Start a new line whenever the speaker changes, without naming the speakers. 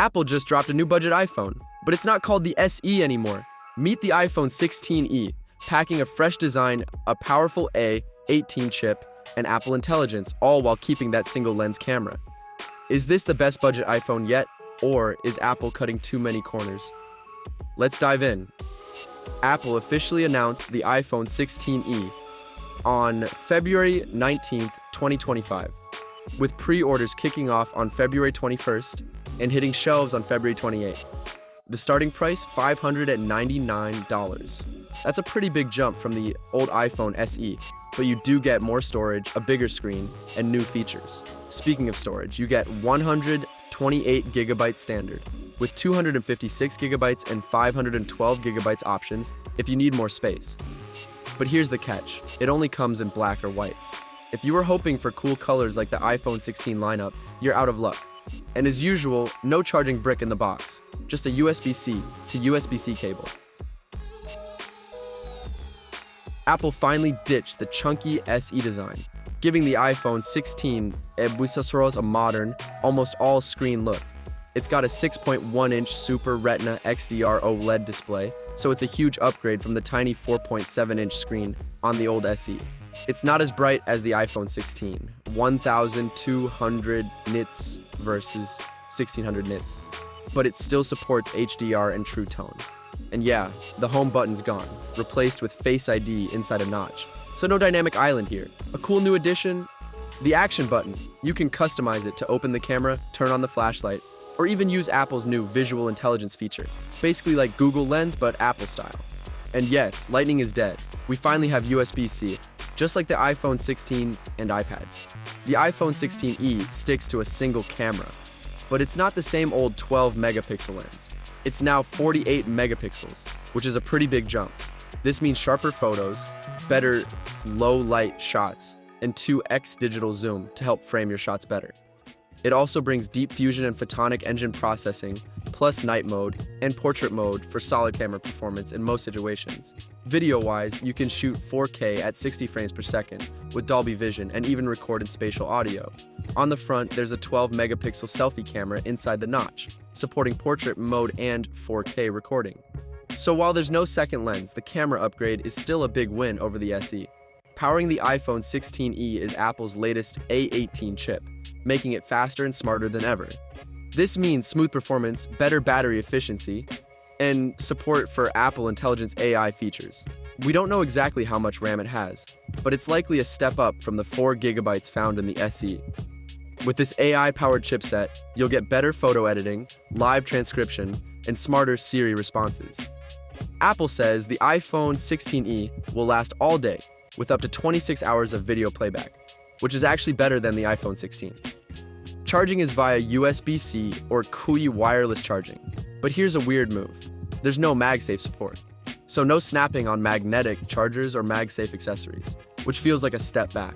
Apple just dropped a new budget iPhone, but it's not called the SE anymore. Meet the iPhone 16e, packing a fresh design, a powerful A18 chip, and Apple Intelligence, all while keeping that single lens camera. Is this the best budget iPhone yet, or is Apple cutting too many corners? Let's dive in. Apple officially announced the iPhone 16e on February 19th, 2025, with pre-orders kicking off on February 21st and hitting shelves on February 28th. The starting price, $599. That's a pretty big jump from the old iPhone SE, but you do get more storage, a bigger screen, and new features. Speaking of storage, you get 128 gigabytes standard, with 256 gigabytes and 512 gigabytes options if you need more space. But here's the catch, it only comes in black or white. If you were hoping for cool colors like the iPhone 16 lineup, you're out of luck. And as usual, no charging brick in the box, just a USB-C to USB-C cable. Apple finally ditched the chunky SE design, giving the iPhone 16 a modern, almost all-screen look. It's got a 6.1-inch Super Retina XDR OLED display, so it's a huge upgrade from the tiny 4.7-inch screen on the old SE. It's not as bright as the iPhone 16, 1,200 nits versus 1,600 nits, but it still supports HDR and True Tone. And yeah, the home button's gone, replaced with Face ID inside a notch. So no dynamic island here. A cool new addition, the action button. You can customize it to open the camera, turn on the flashlight, or even use Apple's new visual intelligence feature. Basically like Google Lens, but Apple style. And yes, Lightning is dead. We finally have USB-C, just like the iPhone 16 and iPads. The iPhone 16e sticks to a single camera, but it's not the same old 12 megapixel lens. It's now 48 megapixels, which is a pretty big jump. This means sharper photos, better low light shots, and 2x digital zoom to help frame your shots better. It also brings deep fusion and photonic engine processing, plus night mode and portrait mode for solid camera performance in most situations. Video-wise, you can shoot 4K at 60 frames per second with Dolby Vision and even record in spatial audio. On the front, there's a 12 megapixel selfie camera inside the notch, supporting portrait mode and 4K recording. So while there's no second lens, the camera upgrade is still a big win over the SE. Powering the iPhone 16e is Apple's latest A18 chip, making it faster and smarter than ever. This means smooth performance, better battery efficiency, and support for Apple Intelligence AI features. We don't know exactly how much RAM it has, but it's likely a step up from the 4 gigabytes found in the SE. With this AI-powered chipset, you'll get better photo editing, live transcription, and smarter Siri responses. Apple says the iPhone 16e will last all day, with up to 26 hours of video playback, which is actually better than the iPhone 16. Charging is via USB-C or Qi wireless charging, but here's a weird move. There's no MagSafe support, so no snapping on magnetic chargers or MagSafe accessories, which feels like a step back.